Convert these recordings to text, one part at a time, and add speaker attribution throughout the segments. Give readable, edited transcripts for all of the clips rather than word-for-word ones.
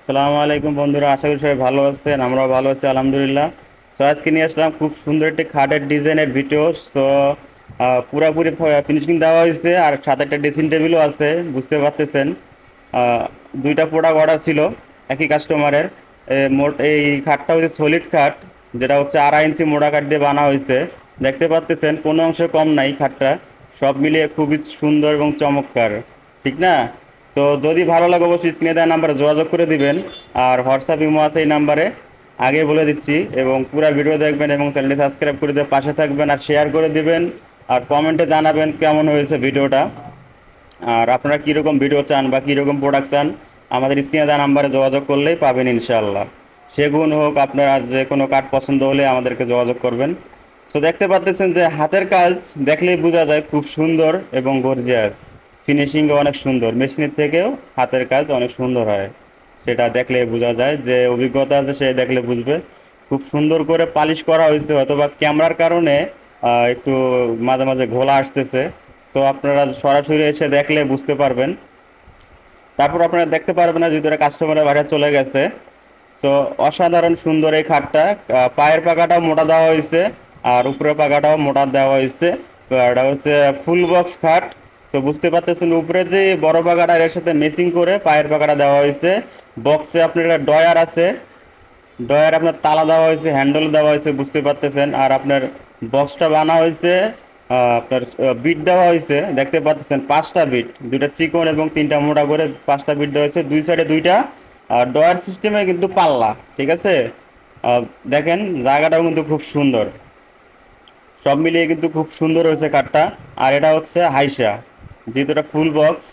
Speaker 1: সালামু আলাইকুম বন্ধুরা, আশা করি সবাই ভালো আছেন। আমরাও ভালো আছি আলহামদুলিল্লাহ। সো আজকে নিয়ে আসলাম খুব সুন্দর একটি খাটের ডিজাইনের ভিডিও। তো পুরাপুরি ফিনিশিং দেওয়া হয়েছে, আর সাথে একটা ড্রেসিং টেবিলও আছে, বুঝতে পারতেছেন। আহ, দুইটা প্রোডাক্ট অর্ডার ছিল একই কাস্টমারের। মোট এই খাটটা হচ্ছে সলিড খাট, যেটা হচ্ছে 2.5 ইঞ্চি মোটা কাঠ দিয়ে বানা হয়েছে। দেখতে পাচ্তেছেন কোনো অংশে কম নাই খাটটা। সব মিলিয়ে খুবই সুন্দর এবং চমৎকার, ঠিক না? তো যদি ভালো লাগে অবশ্যই স্ক্রিনে দেওয়া নাম্বারে যোগাযোগ করে দিবেন। আর হোয়াটসঅ্যাপ ইমো আছে এই নাম্বারে, আগে বলে দিচ্ছি। এবং পুরো ভিডিও দেখবেন এবং চ্যানেলটি সাবস্ক্রাইব করে দিয়ে পাশে থাকবেন, আর শেয়ার করে দিবেন। আর কমেন্টে জানাবেন কেমন হয়েছে ভিডিওটা, আর আপনারা কীরকম ভিডিও চান বা কীরকম প্রোডাক্ট চান আমাদের স্ক্রিনে দেওয়া নাম্বারে যোগাযোগ করলেই পাবেন ইনশাআল্লাহ। সেগুন হোক, আপনারা যে কোনো কাঠ পছন্দ হলে আমাদেরকে যোগাযোগ করবেন। তো দেখতে পাচ্ছেন যে হাতের কাজ দেখলেই বোঝা যায় খুব সুন্দর এবং গর্জিয়াস। ফিনিশিংও অনেক সুন্দর, মেশিনের থেকেও হাতের কাজ অনেক সুন্দর হয়। সেটা দেখলে বোঝা যায়, যে অভিজ্ঞতা আছে সে দেখলে বুঝবে। খুব সুন্দর করে পালিশ করা হয়েছে, অথবা ক্যামেরার কারণে একটু মাঝে মাঝে ঘোলা আসতেছে। তো আপনারা সরাসরি এসে দেখলে বুঝতে পারবেন। তারপর আপনারা দেখতে পারবেন না, যেহেতু এটা কাস্টমারের বাইরে চলে গেছে। তো অসাধারণ সুন্দর এই খাটটা। পায়ের পাকাটাও মোটা দেওয়া হয়েছে, আর উপরের পাকাটাও মোটা দেওয়া হয়েছে। তো এটা হচ্ছে ফুল বক্স খাট। তো বুঝতে পারতেছেন, উপরে যে বড় পাকাটা এর সাথে মেসিং করে পায়ের পাকাটা দেওয়া হয়েছে। বক্সে আপনার একটা ডয়ার আছে, ডয়ার আপনার তালা দেওয়া হয়েছে, হ্যান্ডেল দেওয়া হয়েছে, বুঝতে পারতেছেন। আর আপনার বক্সটা বানা হয়েছে, আপনার বিট দেওয়া হয়েছে, দেখতে পাচ্ছেন 5টা বিট, দুইটা চিকন এবং 3টা মোটা করে 5টা বিট দেওয়া হয়েছে, দুই সাইডে দুইটা। আর ডয়ার সিস্টেমে কিন্তু পাল্লা, ঠিক আছে। আহ, দেখেন জায়গাটাও কিন্তু খুব সুন্দর। সব মিলিয়ে কিন্তু খুব সুন্দর হয়েছে কাঠটা। আর এটা হচ্ছে হাইসা, যেহেতু এটা ফুল বক্স।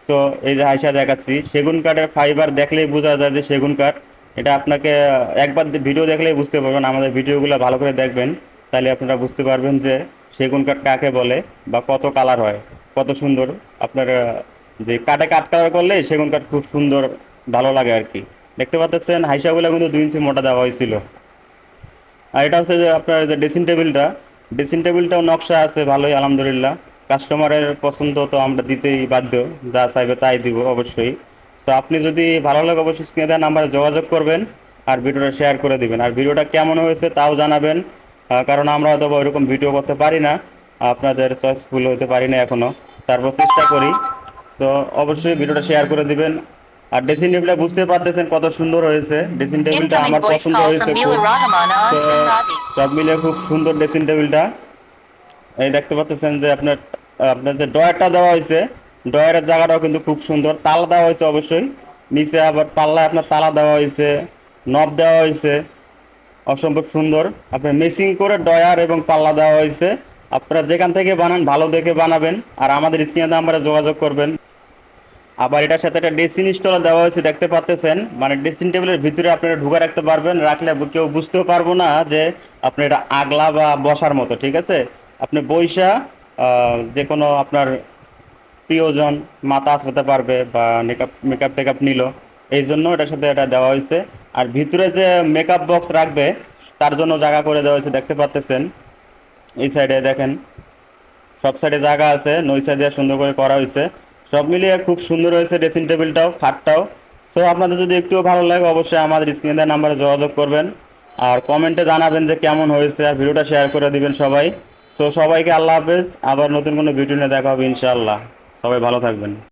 Speaker 1: তো এই যে হাইসা দেখাচ্ছি, সেগুন কাঠের ফাইবার দেখলেই বোঝা যায় যে সেগুন কাঠ। এটা আপনাকে একবার ভিডিও দেখলেই বুঝতে পারবেন, আমাদের ভিডিওগুলো ভালো করে দেখবেন। তাহলে আপনারা বুঝতে পারবেন যে সেগুন কাঠ কাকে বলে, বা কত কালার হয়, কত সুন্দর। আপনার যে কাঠে কাঠ কালার করলে সেগুন কাঠ খুব সুন্দর, ভালো লাগে আর কি। দেখতে পাচ্ছেন হাইসাগুলো কিন্তু 2 ইঞ্চি মোটা দেওয়া হয়েছিল। আর এটা হচ্ছে যে আপনার যে ড্রেসিং টেবিলটা, ড্রেসিং টেবিলটাও নকশা আছে ভালোই আলহামদুলিল্লাহ। কাস্টমারের পছন্দ তো আমরা দিতেই বাধ্য, যা চাইবে তাই দিব অবশ্যই। তো আপনি যদি ভালো লাগে অবশ্যই স্ক্রিনে দেওয়া নাম্বারে যোগাযোগ করবেন, আর ভিডিওটা শেয়ার করে দিবেন, আর ভিডিওটা কেমন হয়েছে তাও জানাবেন। কারণ আমরা হয়তো বা ওইরকম ভিডিও করতে পারি না, আপনাদের চয়েসফুল হতে পারি না এখনো, তারপর চেষ্টা করি। তো অবশ্যই ভিডিওটা শেয়ার করে দিবেন। আর ড্রেসিং টেবিলটা বুঝতে পারতেছেন কত সুন্দর হয়েছে, ড্রেসিং টেবিলটা
Speaker 2: Incoming
Speaker 1: আমার
Speaker 2: voice
Speaker 1: পছন্দ
Speaker 2: call
Speaker 1: হয়েছে
Speaker 2: from
Speaker 1: খুব।
Speaker 2: Mila Rahman on
Speaker 1: তো
Speaker 2: Simrabi.
Speaker 1: সব মিলে খুব সুন্দর ড্রেসিং টেবিলটা। এই দেখতে পাচ্ছেন যে আপনার আপনার যে ডয়ারটা দেওয়া হয়েছে, ডয়ারের জায়গাটাও কিন্তু খুব সুন্দর, তালা দেওয়া হয়েছে অবশ্যই। নিচে আবার পাল্লায় আপনার তালা দেওয়া হয়েছে, নব দেওয়া হয়েছে, অসম্ভব সুন্দর। আপনার মেসিং করে ডয়ার এবং পাল্লা দেওয়া হয়েছে। আপনারা যেখান থেকে বানান ভালো দেখে বানাবেন, আর আমাদের স্ক্রিনে নাম্বারে যোগাযোগ করবেন। আবার এটার সাথে একটা ড্রেসিং স্টল দেওয়া হয়েছে, দেখতে পাচ্তেছেন। মানে ড্রেসিং টেবিলের ভিতরে আপনারা ঢুকে রাখতে পারবেন, রাখলে কেউ বুঝতেও পারবো না যে আপনার এটা আগলা বা বসার মতো, ঠিক আছে। আপনি বইসা যে কোনো আপনার প্রিয়জন মাথা আঁচড়াতে পারবে, বা মেকআপ মেকআপ টেকআপ নিল, এই জন্য এটার সাথে এটা দেওয়া হয়েছে। আর ভিতরে যে মেকআপ বক্স রাখবে তার জন্য জায়গা করে দেওয়া হয়েছে, দেখতে পাচ্তেছেন। এই সাইডে দেখেন, সব সাইডে জায়গা আছে, নই সাইডে সুন্দর করে করা হয়েছে। সব মিলিয়ে খুব সুন্দর হয়েছে ড্রেসিং টেবিলটাও, খাটটাও। সো আপনাদের যদি একটুও ভালো লাগে অবশ্যই আমাদের স্ক্রিনে দেওয়া নাম্বারে যোগাযোগ করবেন, আর কমেন্টে জানাবেন যে কেমন হয়েছে, আর ভিডিওটা শেয়ার করে দিবেন সবাই। সো সবাইকে আল্লাহ হাফেজ, আবার নতুন কোনো ভিডিও নিয়ে দেখা হবে ইনশাআল্লাহ। সবাই ভালো থাকবেন।